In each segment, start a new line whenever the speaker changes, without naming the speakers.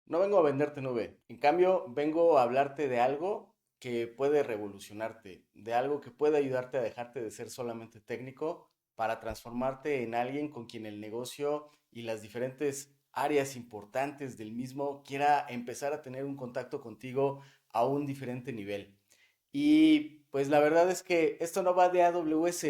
No vengo a venderte nube. En cambio, vengo a hablarte de algo que puede revolucionarte, de algo que puede ayudarte a dejarte de ser solamente técnico para transformarte en alguien con quien el negocio y las diferentes áreas importantes del mismo quiera empezar a tener un contacto contigo a un diferente nivel. Y pues la verdad es que esto no va de AWS,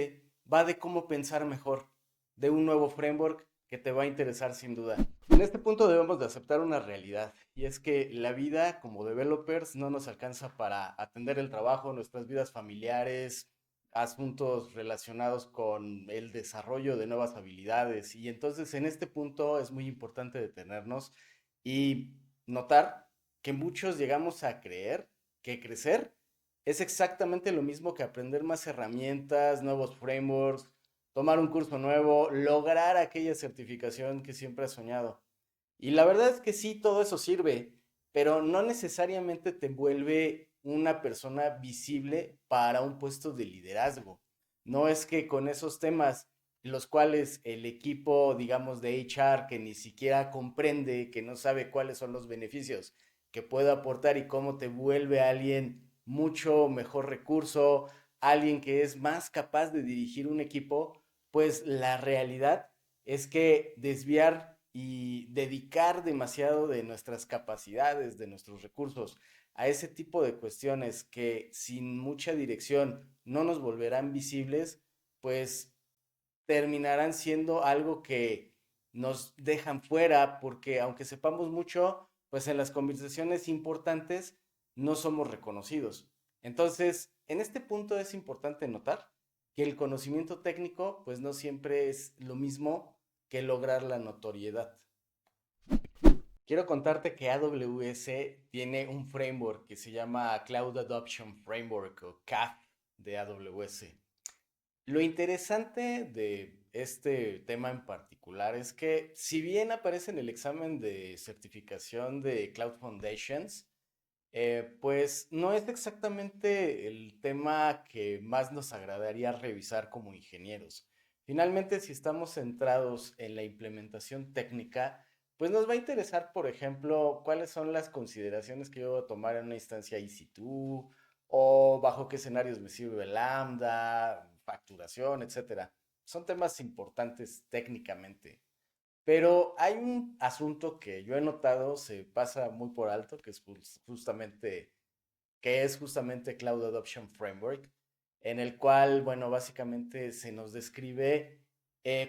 va de cómo pensar mejor, de un nuevo framework que te va a interesar sin duda. En este punto debemos de aceptar una realidad, y es que la vida como developers no nos alcanza para atender el trabajo, nuestras vidas familiares, asuntos relacionados con el desarrollo de nuevas habilidades. Y entonces en este punto es muy importante detenernos y notar que muchos llegamos a creer que crecer es exactamente lo mismo que aprender más herramientas, nuevos frameworks, tomar un curso nuevo, lograr aquella certificación que siempre has soñado. Y la verdad es que sí, todo eso sirve, pero no necesariamente te vuelve una persona visible para un puesto de liderazgo. No es que con esos temas, los cuales el equipo, digamos, de HR, que ni siquiera comprende, que no sabe cuáles son los beneficios que puede aportar y cómo te vuelve a alguien mucho mejor recurso, alguien que es más capaz de dirigir un equipo, pues la realidad es que desviar y dedicar demasiado de nuestras capacidades, de nuestros recursos a ese tipo de cuestiones que sin mucha dirección no nos volverán visibles, pues terminarán siendo algo que nos dejan fuera porque aunque sepamos mucho, pues en las conversaciones importantes no somos reconocidos. Entonces, en este punto es importante notar que el conocimiento técnico pues no siempre es lo mismo que lograr la notoriedad. Quiero contarte que AWS tiene un framework que se llama Cloud Adoption Framework o CAF de AWS. Lo interesante de este tema en particular es que si bien aparece en el examen de certificación de Cloud Foundations, pues no es exactamente el tema que más nos agradaría revisar como ingenieros. Finalmente, si estamos centrados en la implementación técnica, pues nos va a interesar, por ejemplo, cuáles son las consideraciones que yo voy a tomar en una instancia EC2 o bajo qué escenarios me sirve Lambda, facturación, etcétera. Son temas importantes técnicamente. Pero hay un asunto que yo he notado se pasa muy por alto, que es justamente Cloud Adoption Framework, en el cual, bueno, básicamente se nos describe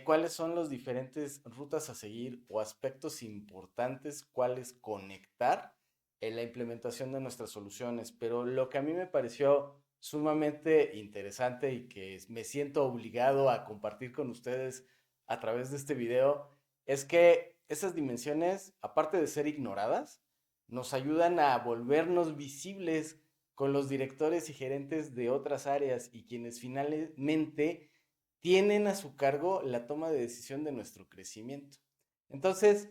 cuáles son las diferentes rutas a seguir o aspectos importantes cuáles conectar en la implementación de nuestras soluciones. Pero lo que a mí me pareció sumamente interesante y que me siento obligado a compartir con ustedes a través de este video es que esas dimensiones, aparte de ser ignoradas, nos ayudan a volvernos visibles con los directores y gerentes de otras áreas y quienes finalmente tienen a su cargo la toma de decisión de nuestro crecimiento. Entonces,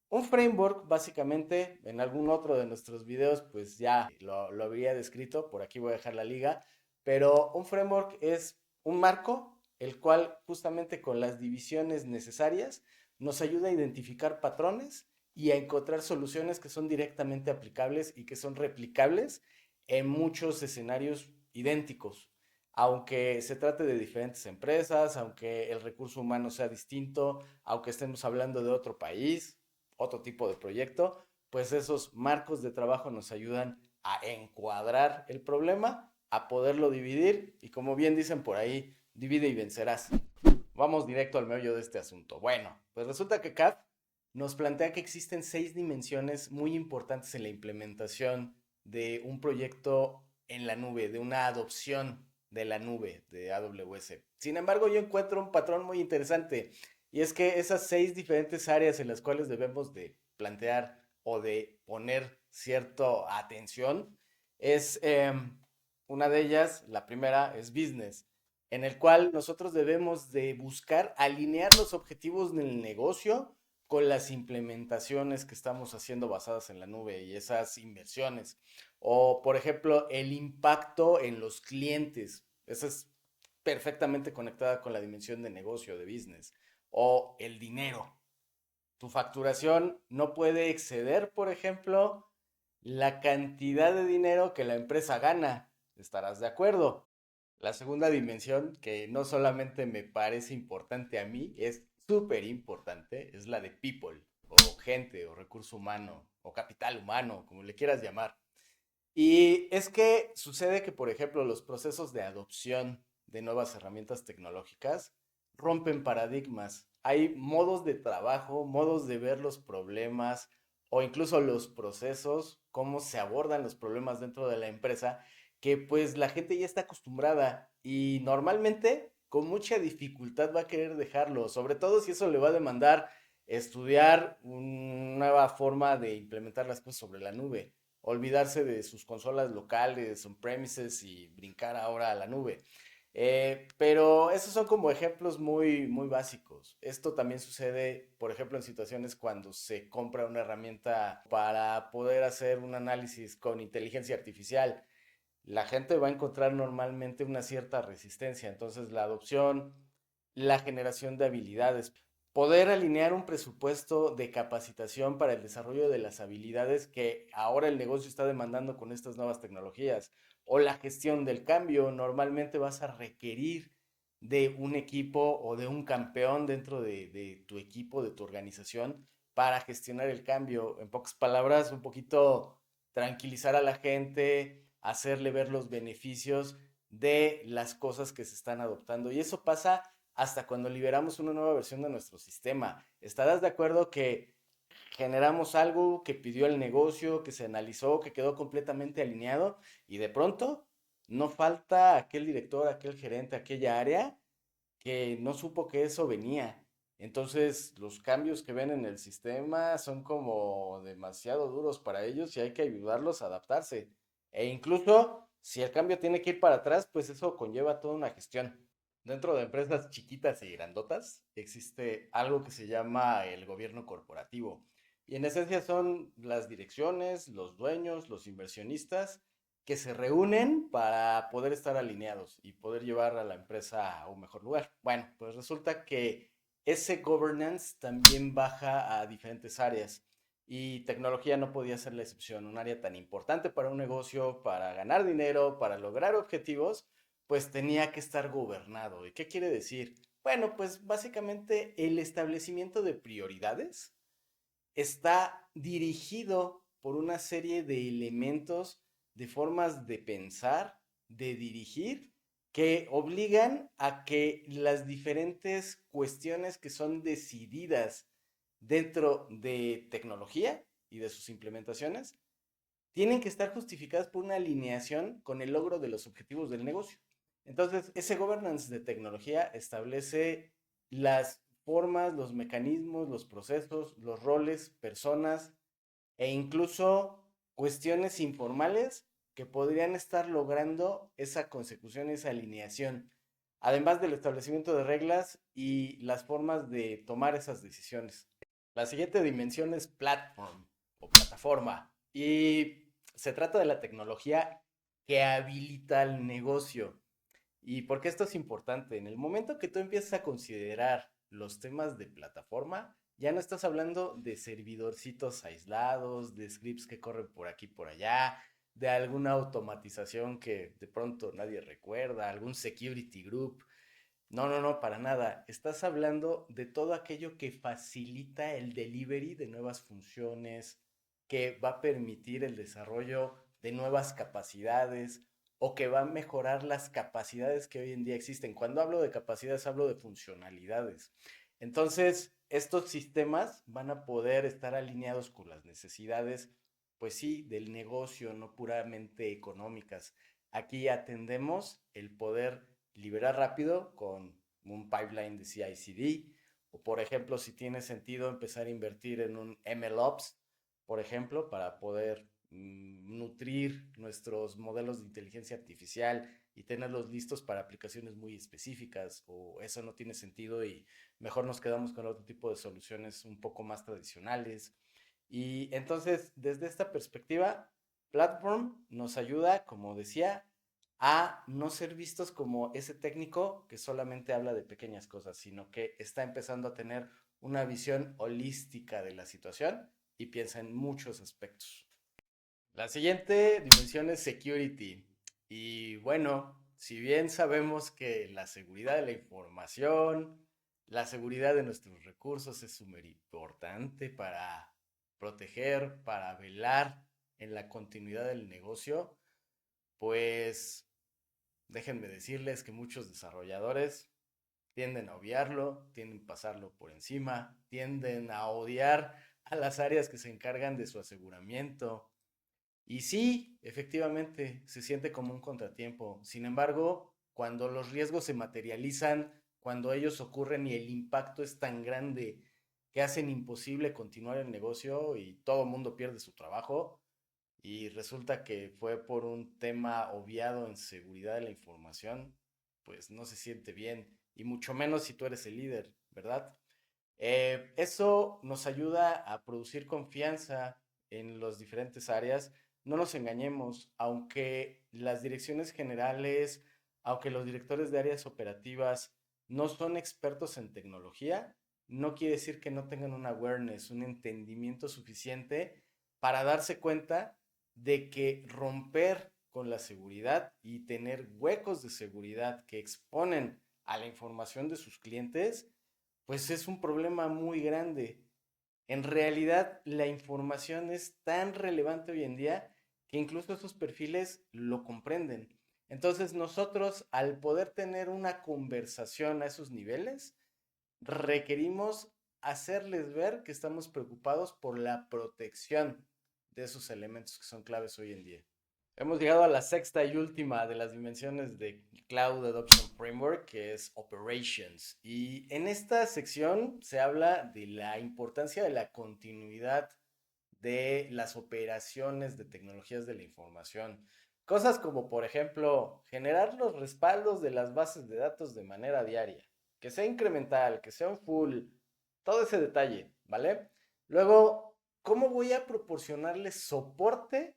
un framework, básicamente, en algún otro de nuestros videos, pues ya lo habría descrito, por aquí voy a dejar la liga, pero un framework es un marco, el cual justamente con las divisiones necesarias nos ayuda a identificar patrones y a encontrar soluciones que son directamente aplicables y que son replicables en muchos escenarios idénticos. Aunque se trate de diferentes empresas, aunque el recurso humano sea distinto, aunque estemos hablando de otro país, otro tipo de proyecto, pues esos marcos de trabajo nos ayudan a encuadrar el problema, a poderlo dividir y como bien dicen por ahí, divide y vencerás. Vamos directo al meollo de este asunto. Bueno, pues resulta que CAD nos plantea que existen 6 dimensiones muy importantes en la implementación de un proyecto en la nube, de una adopción de la nube de AWS. Sin embargo, yo encuentro un patrón muy interesante y es que esas 6 diferentes áreas en las cuales debemos de plantear o de poner cierta atención es una de ellas, la primera es business, en el cual nosotros debemos de buscar alinear los objetivos del negocio con las implementaciones que estamos haciendo basadas en la nube y esas inversiones. O, por ejemplo, el impacto en los clientes. Esa es perfectamente conectada con la dimensión de negocio, de business. O el dinero. Tu facturación no puede exceder, por ejemplo, la cantidad de dinero que la empresa gana. ¿Estarás de acuerdo? La segunda dimensión, que no solamente me parece importante a mí, es súper importante, es la de people, o gente, o recurso humano, o capital humano, como le quieras llamar. Y es que sucede que, por ejemplo, los procesos de adopción de nuevas herramientas tecnológicas rompen paradigmas. Hay modos de trabajo, modos de ver los problemas o incluso los procesos, cómo se abordan los problemas dentro de la empresa, que pues la gente ya está acostumbrada y normalmente con mucha dificultad va a querer dejarlo, sobre todo si eso le va a demandar estudiar una nueva forma de implementar las cosas sobre la nube, olvidarse de sus consolas locales, on-premises y brincar ahora a la nube. Pero esos son como ejemplos muy, muy básicos. Esto también sucede, por ejemplo, en situaciones cuando se compra una herramienta para poder hacer un análisis con inteligencia artificial. La gente va a encontrar normalmente una cierta resistencia. Entonces, la adopción, la generación de habilidades, poder alinear un presupuesto de capacitación para el desarrollo de las habilidades que ahora el negocio está demandando con estas nuevas tecnologías, o la gestión del cambio, normalmente vas a requerir de un equipo o de un campeón dentro de tu equipo, de tu organización, para gestionar el cambio. En pocas palabras, un poquito tranquilizar a la gente, hacerle ver los beneficios de las cosas que se están adoptando. Y eso pasa hasta cuando liberamos una nueva versión de nuestro sistema. ¿Estarás de acuerdo que generamos algo que pidió el negocio, que se analizó, que quedó completamente alineado y de pronto no falta aquel director, aquel gerente, aquella área que no supo que eso venía? Entonces, los cambios que ven en el sistema son como demasiado duros para ellos y hay que ayudarlos a adaptarse. E incluso, si el cambio tiene que ir para atrás, pues eso conlleva toda una gestión. Dentro de empresas chiquitas y grandotas existe algo que se llama el gobierno corporativo. Y en esencia son las direcciones, los dueños, los inversionistas que se reúnen para poder estar alineados y poder llevar a la empresa a un mejor lugar. Bueno, pues resulta que ese governance también baja a diferentes áreas y tecnología no podía ser la excepción. Un área tan importante para un negocio, para ganar dinero, para lograr objetivos, pues tenía que estar gobernado. ¿Y qué quiere decir? Bueno, pues básicamente el establecimiento de prioridades está dirigido por una serie de elementos, de formas de pensar, de dirigir, que obligan a que las diferentes cuestiones que son decididas dentro de tecnología y de sus implementaciones tienen que estar justificadas por una alineación con el logro de los objetivos del negocio. Entonces, ese governance de tecnología establece las formas, los mecanismos, los procesos, los roles, personas e incluso cuestiones informales que podrían estar logrando esa consecución, esa alineación, además del establecimiento de reglas y las formas de tomar esas decisiones. La siguiente dimensión es platform o plataforma y se trata de la tecnología que habilita el negocio. ¿Y por qué esto es importante? En el momento que tú empiezas a considerar los temas de plataforma, ya no estás hablando de servidorcitos aislados, de scripts que corren por aquí y por allá, de alguna automatización que de pronto nadie recuerda, algún security group. No, no, no, para nada. Estás hablando de todo aquello que facilita el delivery de nuevas funciones, que va a permitir el desarrollo de nuevas capacidades o que va a mejorar las capacidades que hoy en día existen. Cuando hablo de capacidades, hablo de funcionalidades. Entonces, estos sistemas van a poder estar alineados con las necesidades, pues sí, del negocio, no puramente económicas. Aquí atendemos el poder liberar rápido con un pipeline de CI/CD, o por ejemplo, si tiene sentido empezar a invertir en un MLOps, por ejemplo, para poder nutrir nuestros modelos de inteligencia artificial y tenerlos listos para aplicaciones muy específicas, o eso no tiene sentido y mejor nos quedamos con otro tipo de soluciones un poco más tradicionales. Y entonces, desde esta perspectiva, Platform nos ayuda, como decía, a no ser vistos como ese técnico que solamente habla de pequeñas cosas, sino que está empezando a tener una visión holística de la situación y piensa en muchos aspectos. La siguiente dimensión es security. Y bueno, si bien sabemos que la seguridad de la información, la seguridad de nuestros recursos es súper importante para proteger, para velar en la continuidad del negocio, pues déjenme decirles que muchos desarrolladores tienden a obviarlo, tienden a pasarlo por encima, tienden a odiar a las áreas que se encargan de su aseguramiento. Y sí, efectivamente, se siente como un contratiempo. Sin embargo, cuando los riesgos se materializan, cuando ellos ocurren y el impacto es tan grande que hacen imposible continuar el negocio y todo el mundo pierde su trabajo, y resulta que fue por un tema obviado en seguridad de la información, pues no se siente bien, y mucho menos si tú eres el líder, ¿verdad? Eso nos ayuda a producir confianza en las diferentes áreas. No nos engañemos, aunque las direcciones generales, aunque los directores de áreas operativas no son expertos en tecnología, no quiere decir que no tengan un awareness, un entendimiento suficiente para darse cuenta de que romper con la seguridad y tener huecos de seguridad que exponen a la información de sus clientes, pues es un problema muy grande. En realidad, la información es tan relevante hoy en día que incluso esos perfiles lo comprenden. Entonces, nosotros, al poder tener una conversación a esos niveles, requerimos hacerles ver que estamos preocupados por la protección de esos elementos que son claves hoy en día. Hemos llegado a la sexta y última de las dimensiones de Cloud Adoption Framework, que es Operations. Y en esta sección se habla de la importancia de la continuidad de las operaciones de tecnologías de la información. Cosas como, por ejemplo, generar los respaldos de las bases de datos de manera diaria, que sea incremental, que sea un full, todo ese detalle, ¿vale? Luego, ¿cómo voy a proporcionarles soporte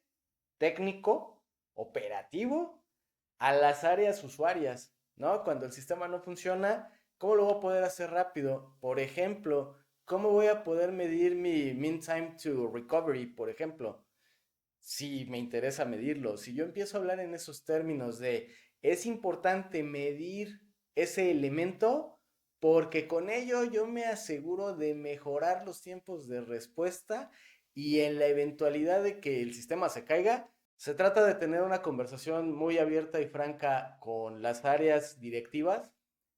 técnico, operativo, a las áreas usuarias, ¿no? Cuando el sistema no funciona, ¿cómo lo voy a poder hacer rápido? Por ejemplo, ¿cómo voy a poder medir mi mean time to recovery, por ejemplo? Si me interesa medirlo, si yo empiezo a hablar en esos términos de es importante medir ese elemento porque con ello yo me aseguro de mejorar los tiempos de respuesta y en la eventualidad de que el sistema se caiga, se trata de tener una conversación muy abierta y franca con las áreas directivas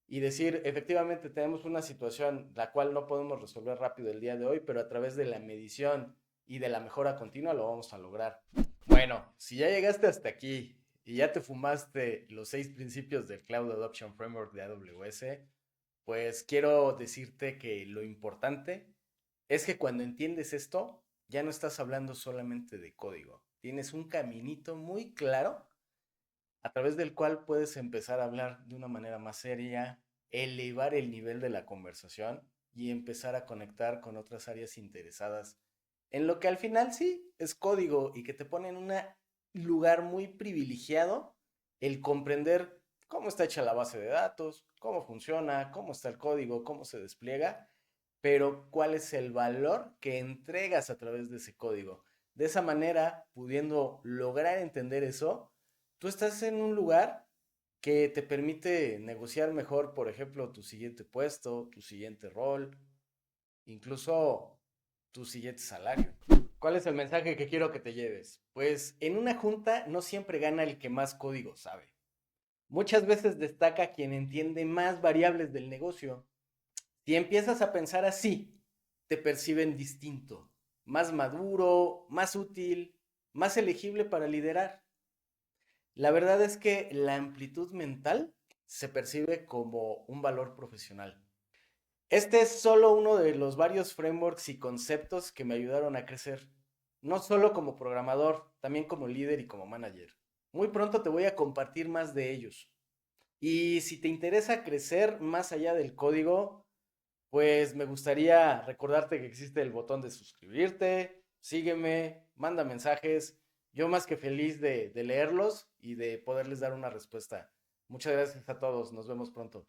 y decir, efectivamente tenemos una situación la cual no podemos resolver rápido el día de hoy, pero a través de la medición y de la mejora continua lo vamos a lograr. Bueno, si ya llegaste hasta aquí y ya te fumaste los 6 principios del Cloud Adoption Framework de AWS, pues quiero decirte que lo importante es que cuando entiendes esto, ya no estás hablando solamente de código. Tienes un caminito muy claro a través del cual puedes empezar a hablar de una manera más seria, elevar el nivel de la conversación y empezar a conectar con otras áreas interesadas en lo que al final sí es código y que te pone en un lugar muy privilegiado el comprender cómo está hecha la base de datos, cómo funciona, cómo está el código, cómo se despliega, pero cuál es el valor que entregas a través de ese código. De esa manera, pudiendo lograr entender eso, tú estás en un lugar que te permite negociar mejor, por ejemplo, tu siguiente puesto, tu siguiente rol, incluso tu siguiente salario. ¿Cuál es el mensaje que quiero que te lleves? Pues en una junta no siempre gana el que más código sabe. Muchas veces destaca quien entiende más variables del negocio. Si empiezas a pensar así, te perciben distinto, más maduro, más útil, más elegible para liderar. La verdad es que la amplitud mental se percibe como un valor profesional. Este es solo uno de los varios frameworks y conceptos que me ayudaron a crecer, no solo como programador, también como líder y como manager. Muy pronto te voy a compartir más de ellos. Y si te interesa crecer más allá del código, pues me gustaría recordarte que existe el botón de suscribirte, sígueme, manda mensajes. Yo más que feliz de leerlos y de poderles dar una respuesta. Muchas gracias a todos, nos vemos pronto.